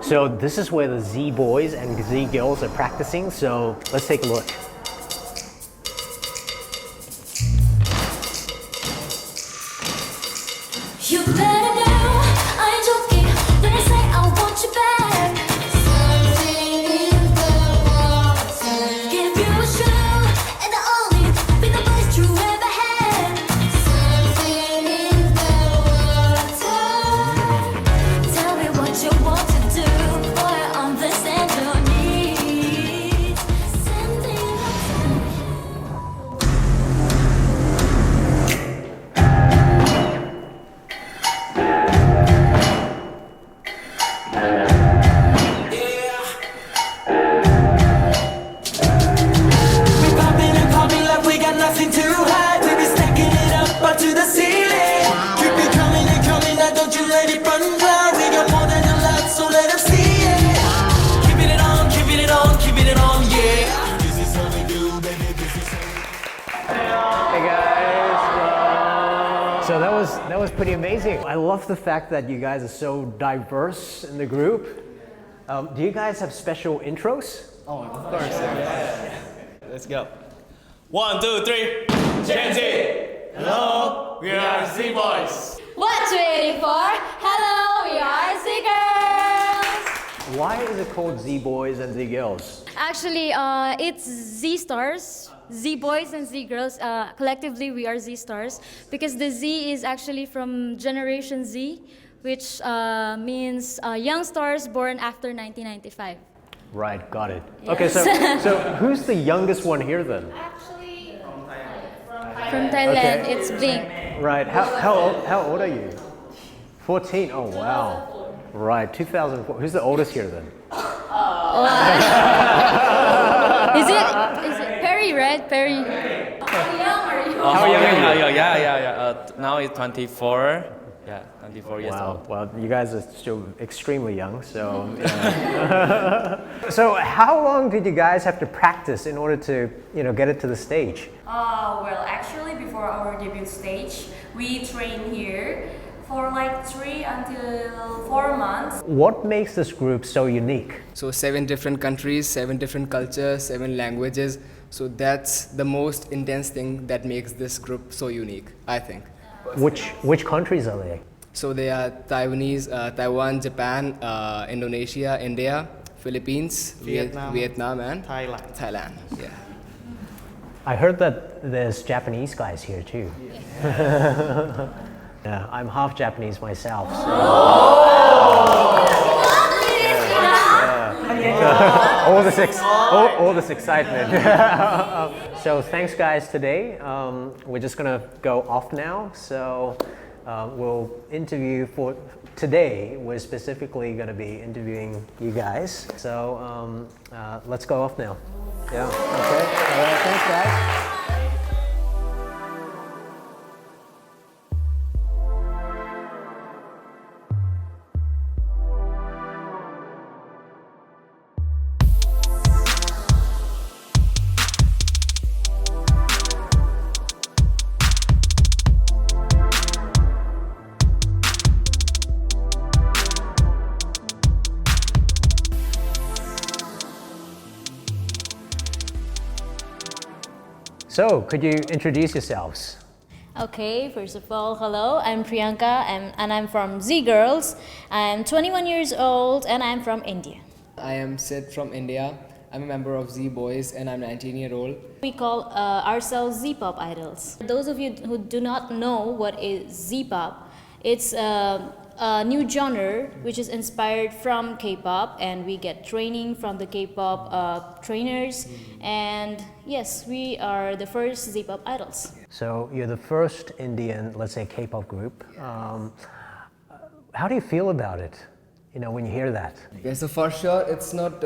So this is where the Z boys and Z girls are practicing, so let's take a look. You better know I ain't joking when I say I want you back. Something in the water. Give you a show and the only be the best you ever had. Something in the water. Tell me what you want to do, boy. Understand your needs. Sending nothing too high, we be stacking it up up to the ceiling. Keep it coming and coming, now don't you let it run dry. We got more than a lot, so let them see it. Keeping it on, keeping it on, keeping it on, yeah. This is how we do, baby, this is how Hey guys! So that was pretty amazing. I love the fact that you guys are so diverse in the group. Do you guys have special intros? Oh, of course. Yeah. Let's go. 1, 2, 3. Gen Z. Hello, we are Z Boys. what you waiting for? Hello, we are Z Girls. Why is it called Z boys and Z girls? Actually, it's Z Stars, Z Boys and Z Girls. Collectively, we are Z Stars because the Z is actually from Generation Z, which means young stars born after 1995. Right, got it. Yeah. Okay, so who's the youngest one here then? Actually, from Thailand, Okay. it's Blink. Right, how old are you? 14, oh wow. Right, 2004. Who's the oldest here then? Is it Perry, right? Perry. How young are you? How young are you? Yeah. Now it's 24. Yeah, 24 years Wow, old. well, you guys are still extremely young, so. So how long did you guys have to practice in order to, get it to the stage? Well, actually, before our debut stage, we train here for like 3 until 4 months. What makes this group so unique? So 7 different countries, 7 different cultures, 7 languages. So that's the most intense thing that makes this group so unique, I think. Which countries are they? So they are Taiwanese, Taiwan, Japan, Indonesia, India, Philippines, Vietnam and Thailand. Yeah. I heard that there's Japanese guys here too. Yeah, I'm half Japanese myself. So. All this excitement. So thanks guys today. We're just gonna go off now. So we'll interview for today. We're specifically gonna be interviewing you guys. So let's go off now. Yeah. Okay. All right. Thanks guys. So, could you introduce yourselves? Okay, first of all, hello, I'm Priyanka and I'm from Z Girls. I'm 21 years old and I'm from India. I am Sid from India. I'm a member of Z Boys and I'm 19-year-old. We call ourselves Z-pop idols. Those of you who do not know what is Z-pop, it's a new genre which is inspired from K-pop, and we get training from the K-pop trainers. And yes, we are the first Z-pop idols. So you're the first Indian, let's say, K-pop group. How do you feel about it? When you hear that? Yeah, so for sure, it's not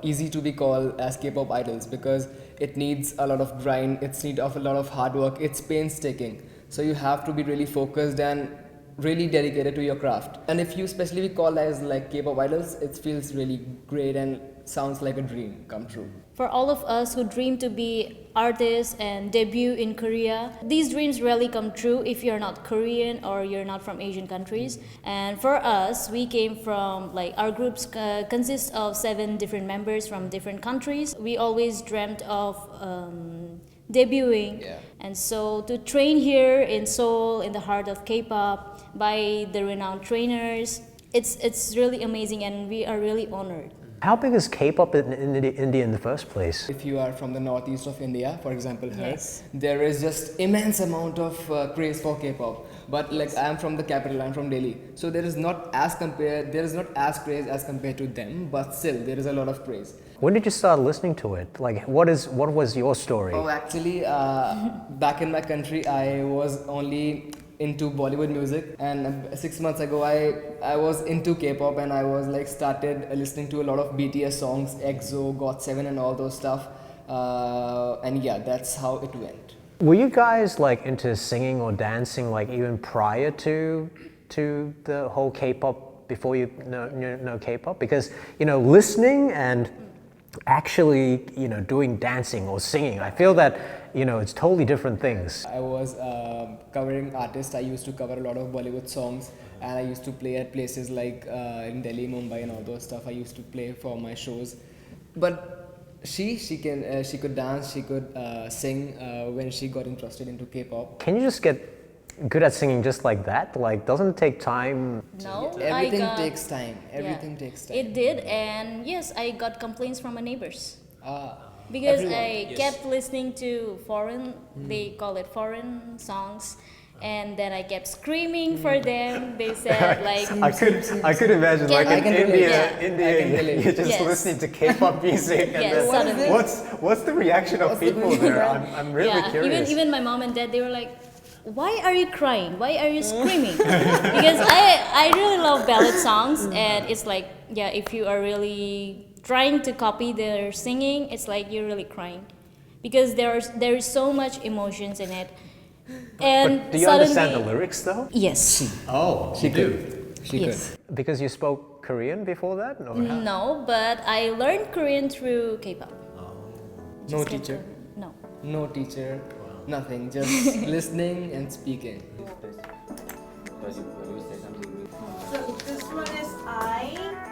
easy to be called as K-pop idols because it needs a lot of grind, it needs a lot of hard work, it's painstaking. So you have to be really focused and really dedicated to your craft. And if you especially be called as like K-pop idols, it feels really great and sounds like a dream come true. For all of us who dream to be artists and debut in Korea, these dreams rarely come true if you're not Korean or you're not from Asian countries. And for us, we came from like our groups consists of 7 different members from different countries. We always dreamt of debuting, and so to train here in Seoul, in the heart of K-pop, by the renowned trainers, it's really amazing, and we are really honored. How big is K-pop in India in the first place? If you are from the northeast of India, for example, here, Yes. there is just immense amount of craze for K-pop. But like I am from the capital, I'm from Delhi, so there is not as craze as compared to them. But still, there is a lot of craze. When did you start listening to it? Like, what was your story? Oh, actually, back in my country, I was only into Bollywood music, and 6 months ago, I was into K-pop, and I was like started listening to a lot of BTS songs, EXO, GOT7, and all those stuff. And yeah, that's how it went. Were you guys like into singing or dancing like even prior to the whole K-pop, before you know K-pop? Because listening and actually doing dancing or singing, I feel that it's totally different things. I was covering artists. I used to cover a lot of Bollywood songs, and I used to play at places like in Delhi, Mumbai, and all those stuff. I used to play for my shows. But she could dance, she could sing when she got interested into K-pop. Can you just get good at singing just like that? Like, doesn't it take time? No, Everything takes time. Everything takes time. It did, and yes, I got complaints from my neighbors. Ah, Because everyone. I kept listening to foreign, they call it foreign songs, and then I kept screaming for them. They said like, I could imagine like I in can relate. Yeah. India, you're just Yes. listening to K-pop music, and Yes, then suddenly. what's the reaction of people there? I'm really curious. Even my mom and dad, they were like, why are you crying? Why are you screaming? Because I really love ballad songs, and it's like, yeah, if you are really trying to copy their singing, it's like you're really crying, because there is so much emotions in it. And But do you suddenly, understand the lyrics though? Yes. Oh, She could. She Yes. because you spoke Korean before that, or how? No, but I learned Korean through K-pop. No Just kept teacher. Korean. No. No teacher. Nothing. Just listening and speaking. So this one is IEUL.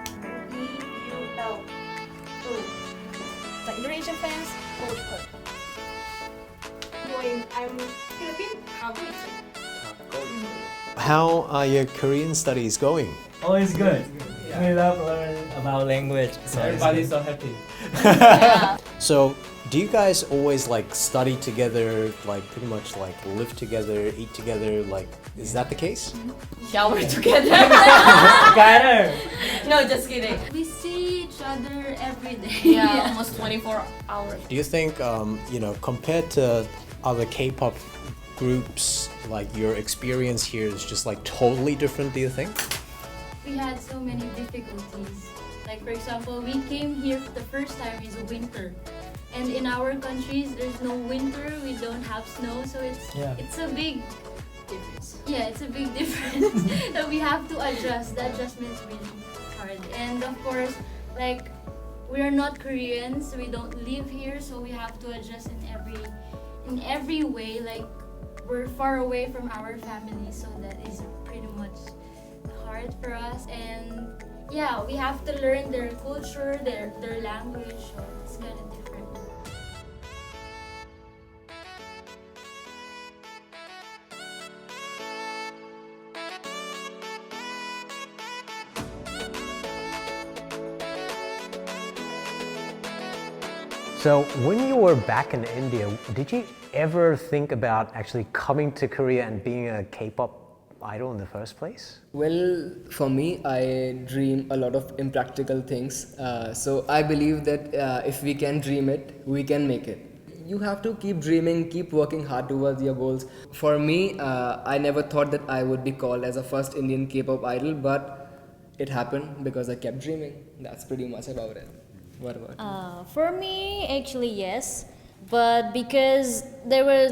The Indonesian fans, cold code. I'm Philippine, I'm How are your Korean studies going? Oh, it's good. We love learning about language. So everybody's so happy. So, do you guys always like study together, like pretty much like live together, eat together? Like, is that the case? Shower together. Together. No, just kidding. We see each other every day. Yeah, almost 24 hours. Do you think, compared to other K-pop groups, like your experience here is just like totally different? Do you think? We had so many difficulties. Like for example, we came here the first time is winter. And in our countries there's no winter, we don't have snow, so it's a big difference. Yeah, it's a big difference that we have to adjust. The adjustment's really hard. And of course, like we are not Koreans, we don't live here, so we have to adjust in every way. Like we're far away from our family, so that is pretty much hard for us. And yeah, we have to learn their culture, their language, so it's kind of different. So, when you were back in India, did you ever think about actually coming to Korea and being a K-pop idol in the first place? Well, for me, I dream a lot of impractical things. So I believe that if we can dream it, we can make it. You have to keep dreaming, keep working hard towards your goals. For me, I never thought that I would be called as a first Indian K-pop idol, but it happened because I kept dreaming. That's pretty much about it. What about you? For me, actually yes, but because there's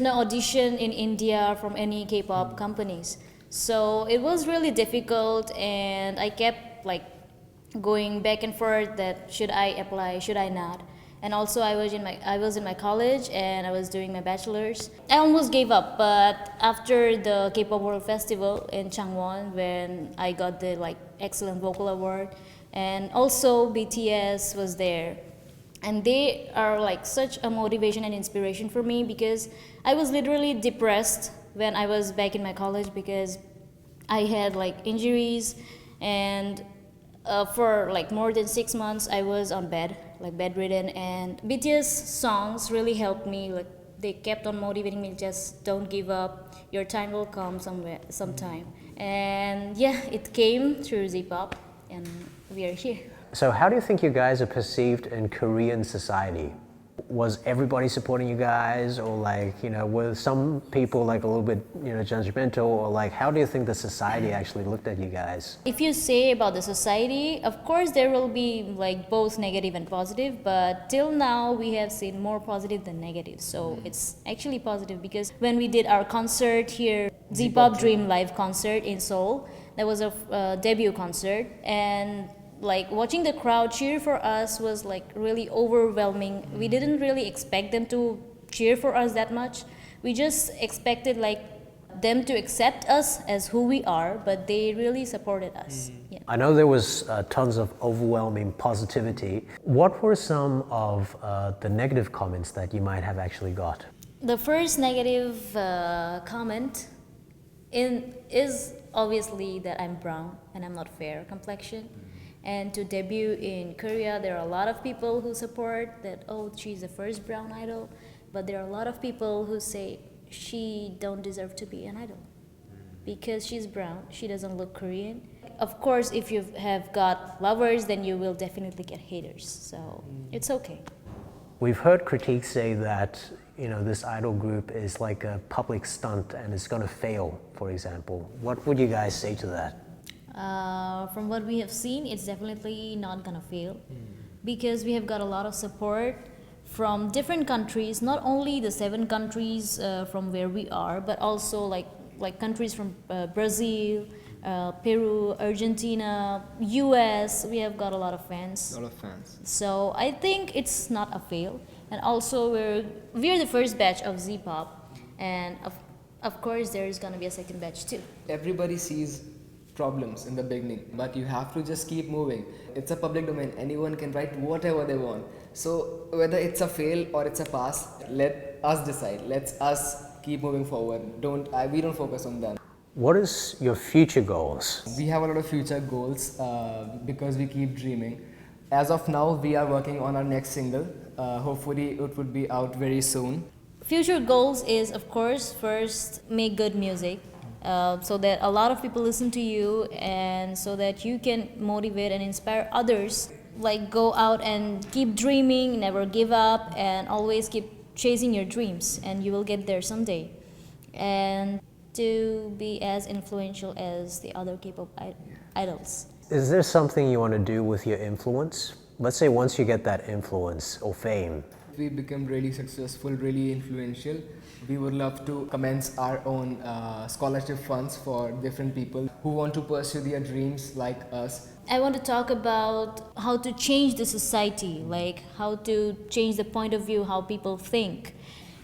no audition in India from any K-pop companies, so it was really difficult, and I kept like going back and forth that should I apply, should I not. And also I was in my college and I was doing my bachelor's. I almost gave up, but after the K-pop World Festival in Changwon, when I got the like excellent vocal award, and also BTS was there, and they are like such a motivation and inspiration for me, because I was literally depressed when I was back in my college because I had like injuries, and for like more than 6 months I was on bed, like bedridden, and BTS songs really helped me. Like they kept on motivating me, just don't give up, your time will come sometime. And yeah, it came through Z-pop and we are here. So how do you think you guys are perceived in Korean society? Was everybody supporting you guys, or like, you know, were some people like a little bit, you know, judgmental, or like, how do you think the society actually looked at you guys? If you say about the society, of course there will be like both negative and positive, but till now we have seen more positive than negative. So it's actually positive, because when we did our concert here, Z-pop Dream Live concert in Seoul, that was a debut concert, and like watching the crowd cheer for us was like really overwhelming. We didn't really expect them to cheer for us that much. We just expected like them to accept us as who we are, but they really supported us. Yeah. I know there was tons of overwhelming positivity. What were some of the negative comments that you might have actually got? The first negative comment is obviously that I'm brown and I'm not fair complexion. And to debut in Korea, there are a lot of people who support that, oh, she's the first brown idol. But there are a lot of people who say she don't deserve to be an idol because she's brown, she doesn't look Korean. Of course, if you have got lovers, then you will definitely get haters. So it's okay. We've heard critiques say that, you know, this idol group is like a public stunt and it's going to fail, for example. What would you guys say to that? From what we have seen, it's definitely not gonna fail, because we have got a lot of support from different countries, not only the 7 countries from where we are, but also like countries from Brazil, Peru, Argentina, US. We have got a lot of fans. A lot of fans. So I think it's not a fail. And also we're the first batch of Z-pop, and of course there's gonna be a second batch too. Everybody sees problems in the beginning, but you have to just keep moving. It's a public domain, anyone can write whatever they want. So whether it's a fail or it's a pass, let us decide. Let us keep moving forward. We don't focus on them. What is your future goals? We have a lot of future goals because we keep dreaming. As of now, we are working on our next single. Hopefully it would be out very soon. Future goals is, of course, first make good music. So that a lot of people listen to you, and so that you can motivate and inspire others. Like go out and keep dreaming, never give up, and always keep chasing your dreams, and you will get there someday. And to be as influential as the other K-pop idols. Is there something you want to do with your influence? Let's say once you get that influence or fame. We become really successful, really influential. We would love to commence our own scholarship funds for different people who want to pursue their dreams like us. I want to talk about how to change the society, like how to change the point of view, how people think.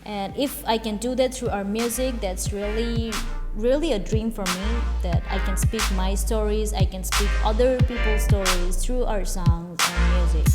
And if I can do that through our music, that's really a dream for me, that I can speak my stories, I can speak other people's stories through our songs and music.